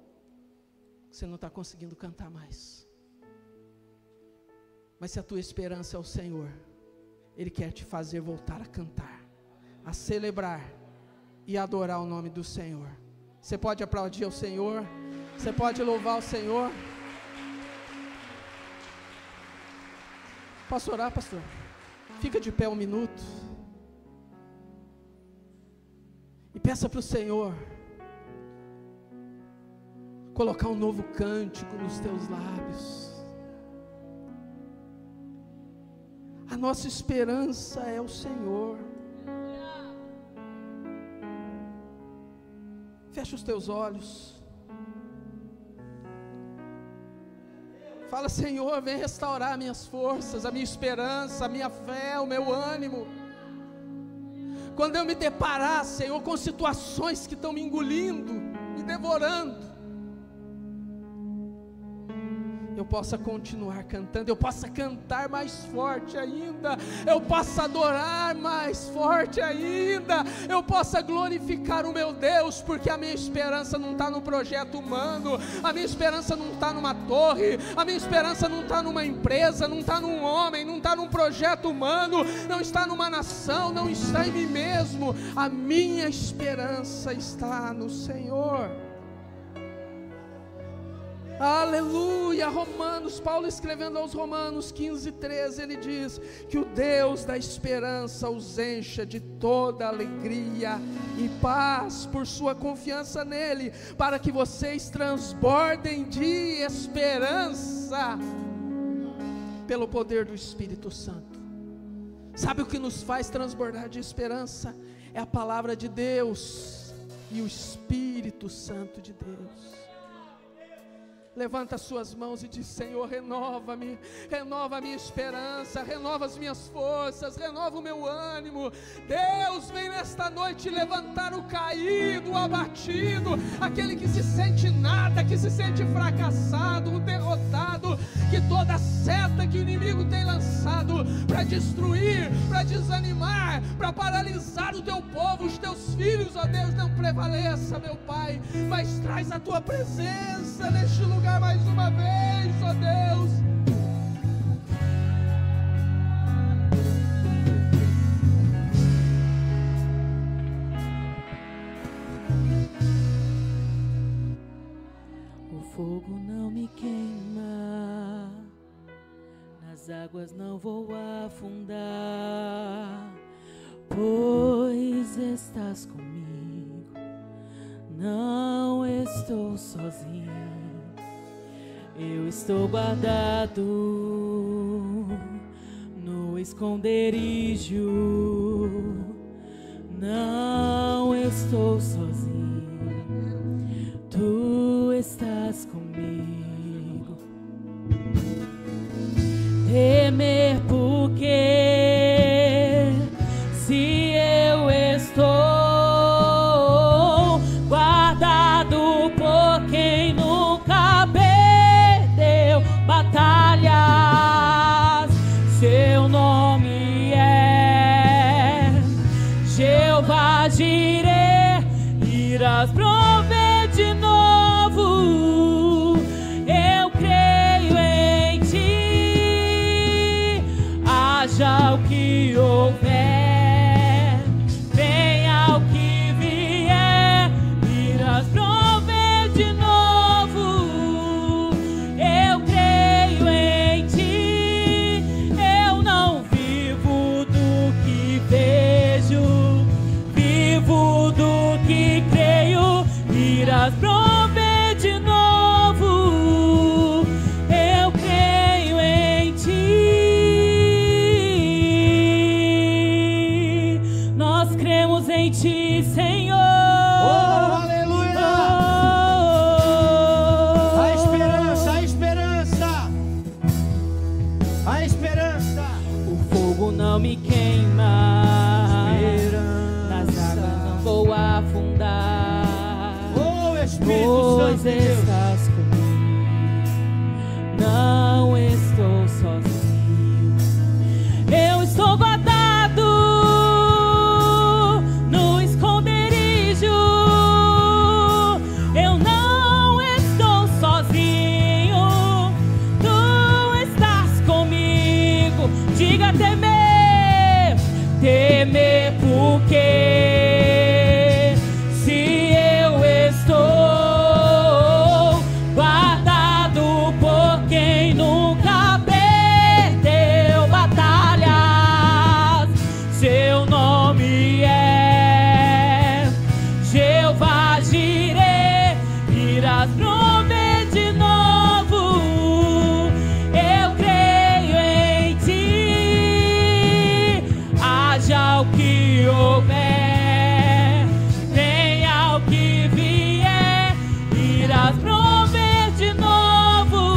que você não está conseguindo cantar mais. Mas se a tua esperança é o Senhor, Ele quer te fazer voltar a cantar, a celebrar e adorar o nome do Senhor. Você pode aplaudir ao Senhor, você pode louvar o Senhor. Posso orar, pastor? Fica de pé um minuto e peça para o Senhor colocar um novo cântico nos teus lábios. A nossa esperança é o Senhor. Fecha os teus olhos. Fala: Senhor, vem restaurar minhas forças, a minha esperança, a minha fé, o meu ânimo. Quando eu me deparar, Senhor, com situações que estão me engolindo, me devorando, eu possa continuar cantando, eu possa cantar mais forte ainda, eu possa adorar mais forte ainda, eu possa glorificar o meu Deus, porque a minha esperança não está no projeto humano, a minha esperança não está numa torre, a minha esperança não está numa empresa, não está num homem, não está num projeto humano, não está numa nação, não está em mim mesmo, a minha esperança está no Senhor. Aleluia. Romanos, Paulo escrevendo aos Romanos 15:13, ele diz que o Deus da esperança os encha de toda alegria e paz por sua confiança nele, para que vocês transbordem de esperança pelo poder do Espírito Santo. Sabe o que nos faz transbordar de esperança? É a palavra de Deus e o Espírito Santo de Deus. levanta as suas mãos e diz: Senhor, renova-me, renova a minha esperança, renova as minhas forças, renova o meu ânimo. Deus, vem nesta noite levantar o caído, o abatido, aquele que se sente nada, que se sente fracassado, o derrotado, que toda seta que o inimigo tem lançado para destruir, para desanimar, para paralisar o teu povo, os teus filhos, ó Deus, não prevaleça, meu Pai, mas traz a tua presença neste lugar mais uma vez, ó Deus. O fogo não me queima, nas águas não vou afundar, pois estás comigo, não estou sozinho. Eu estou guardado no esconderijo, não estou sozinho, tu estás comigo. Temer porque se eu estou guardado por quem nunca perdeu batalhas, seu nome é Jeová Jireh, irás prover de novo. Eu creio em ti, haja o que houver, venha o que vier, irás prover de novo. Eu creio em ti, eu não vivo do que vejo, vivo do que creio, irás prover de novo. Eu creio em ti, nós cremos em ti, Senhor. Aleluia! A esperança, a esperança, a esperança. O fogo não me queima, nas águas não vou afundar, Oh, Espírito pois Santo de Deus. estás comigo, não estou sozinho. Eu estou guardado no esconderijo, eu não estou sozinho, tu estás comigo. Diga temer, temer porque se eu estou guardado por quem nunca perdeu batalhas, seu nome é Jeová Jireh, irás prover de novo. Eu creio em ti, haja o que houver, venha o que vier, irás prover de novo.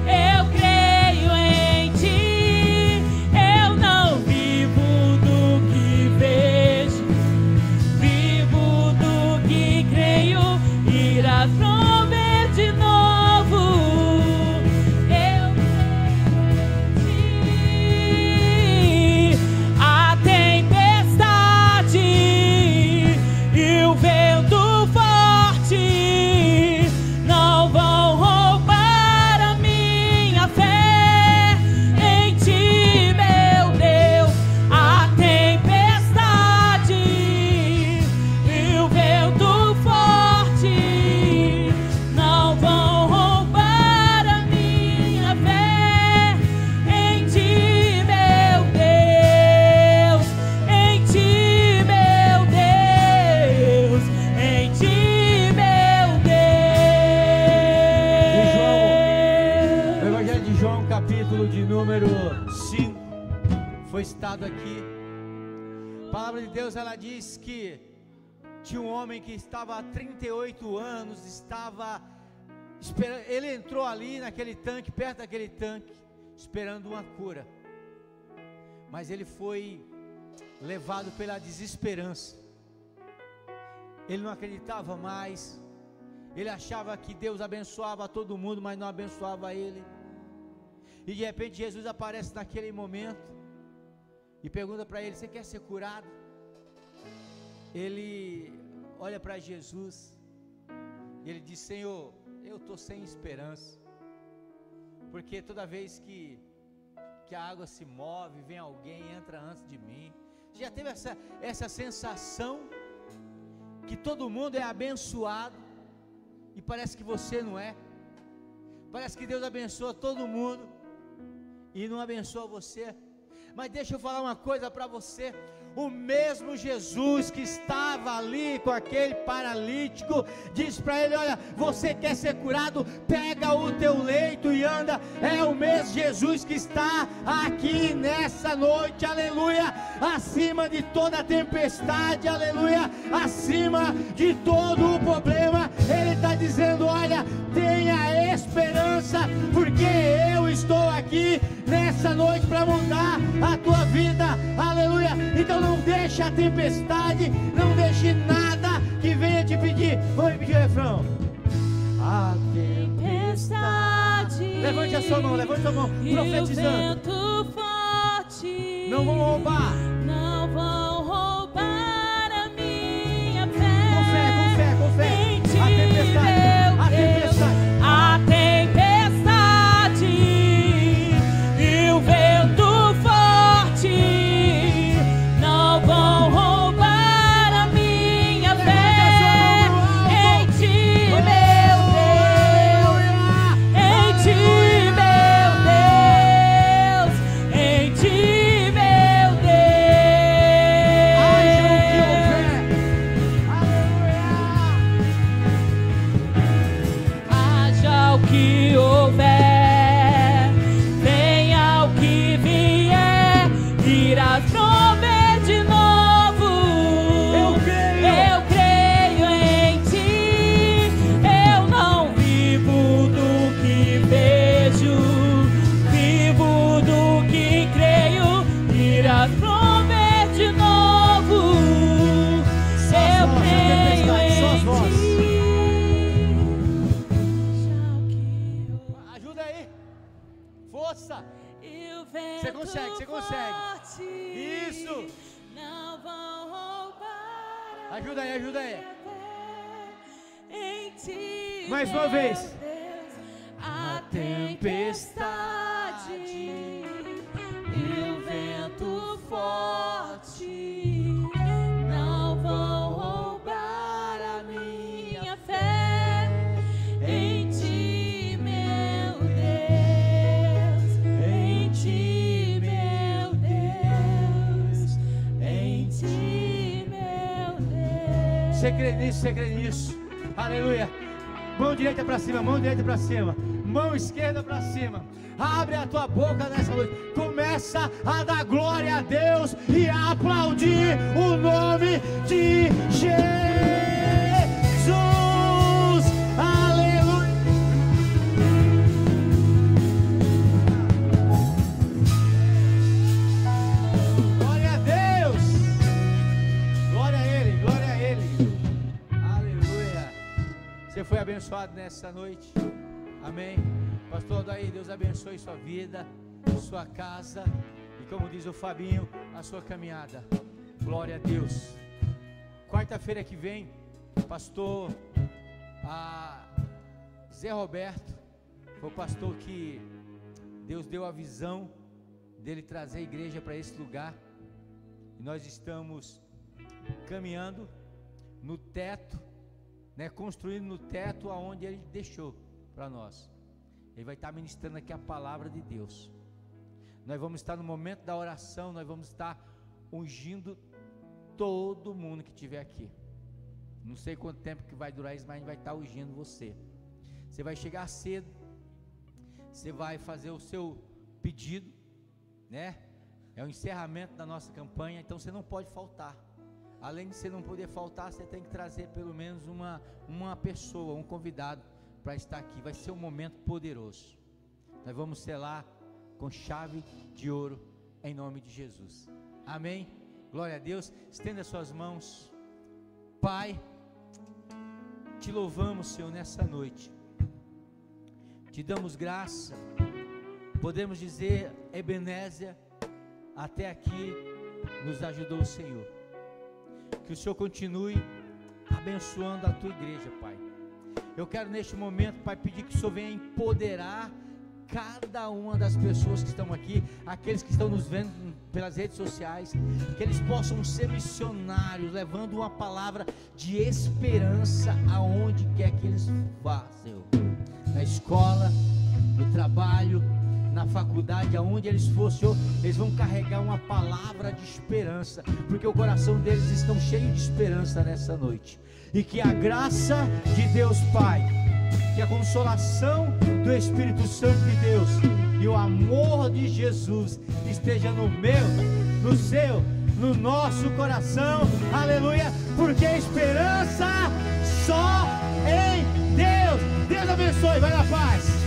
Eu creio em ti, eu não vivo do que vejo, vivo do que creio, irás prover de novo. Eu creio em ti, a tempestade e o vento forte não vão roubar a minha fé em ti, meu Deus. A tempestade e o vento forte não vão roubar a minha fé em ti, meu Deus. Em ti, meu Deus. Em ti, meu Deus. O Evangelho de João, capítulo de número 5, foi citado aqui. A palavra de Deus, ela diz que tinha um homem que estava há 38 anos, estava Ele entrou ali naquele tanque, perto daquele tanque, esperando uma cura. Mas ele foi levado pela desesperança. Ele não acreditava mais. Ele achava que Deus abençoava todo mundo, mas não abençoava ele. E de repente Jesus aparece naquele momento e pergunta para ele: você quer ser curado? Ele olha para Jesus e ele diz: Senhor, eu estou sem esperança, porque toda vez que a água se move, vem alguém, entra antes de mim. Você já teve essa sensação que todo mundo é abençoado e parece que você não é? Parece que Deus abençoa todo mundo e não abençoa você. Mas deixa eu falar uma coisa para você: o mesmo Jesus que estava ali com aquele paralítico, disse para ele: olha, você quer ser curado? Pega o teu leito e anda. É o mesmo Jesus que está aqui nessa noite, aleluia, acima de toda tempestade, aleluia, acima de todo o problema. Ele está dizendo: olha, tenha esperança, porque eu estou aqui nessa noite para mudar a tua vida, aleluia. Então não deixe a tempestade, não deixe nada que venha te pedir. Vamos repetir o refrão. A tempestade. Levante a sua mão, profetizando. Forte, não vão roubar. Não vão roubar a minha fé. Com fé, com fé, com fé. A tempestade, a tempestade. A tempestade e o vento forte não vão roubar a minha fé. Em ti, meu Deus, em ti, meu Deus, em ti, meu Deus. Haja o que houver, venha o que vier, irás prover de novo. Eu creio em ti. Eu não vivo do que vejo, vivo do que creio. Irás prover de novo. Eu creio em ti. Ajuda aí. Força. Você consegue, você consegue. Isso. Não vão roubar. Ajuda aí, ajuda aí. Em ti, Mais uma vez. Deus, a tempestade e o vento forte não vão roubar a minha fé. Em ti, meu Deus, em ti, meu Deus, em ti, meu Deus. Você crê nisso, você crê nisso. Aleluia. Mão direita para cima, mão direita para cima, mão esquerda para cima. Abre a tua boca nessa noite. Começa a dar glória a Deus e a aplaudir o nome de Jesus. Aleluia. Glória a Deus. Glória a Ele, glória a Ele. Aleluia. Você foi abençoado nessa noite. Amém. Pastor Daí, Deus abençoe sua vida, sua casa e, como diz o Fabinho, a sua caminhada. Glória a Deus. Quarta-feira que vem, pastor Zé Roberto foi o pastor que Deus deu a visão dele trazer a igreja para esse lugar. E nós estamos caminhando no teto, né, construindo no teto aonde Ele deixou para nós. Ele vai estar ministrando aqui a palavra de Deus. Nós vamos estar no momento da oração, nós vamos estar ungindo todo mundo que estiver aqui. Não sei quanto tempo que vai durar isso, mas a gente vai estar ungindo você. Você vai chegar cedo, você vai fazer o seu pedido, né? É o encerramento da nossa campanha, então você não pode faltar. Além de você não poder faltar, você tem que trazer pelo menos uma pessoa, um convidado, para estar aqui. Vai ser um momento poderoso. Nós vamos selar com chave de ouro, em nome de Jesus. Amém? Glória a Deus. Estenda suas mãos. Pai, te louvamos, Senhor, nessa noite. Te damos graça. Podemos dizer, Ebenezer, até aqui nos ajudou o Senhor. Que o Senhor continue abençoando a tua igreja, Pai. Eu quero neste momento, Pai, pedir que o Senhor venha empoderar cada uma das pessoas que estão aqui, aqueles que estão nos vendo pelas redes sociais, que eles possam ser missionários, levando uma palavra de esperança aonde quer que eles vá, Senhor. Na escola, no trabalho, na faculdade, aonde eles for, Senhor, eles vão carregar uma palavra de esperança, porque o coração deles está cheio de esperança nessa noite. E que a graça de Deus Pai, que a consolação do Espírito Santo de Deus e o amor de Jesus esteja no meu, no seu, no nosso coração, aleluia, porque a esperança só em Deus. Deus abençoe, vai na paz.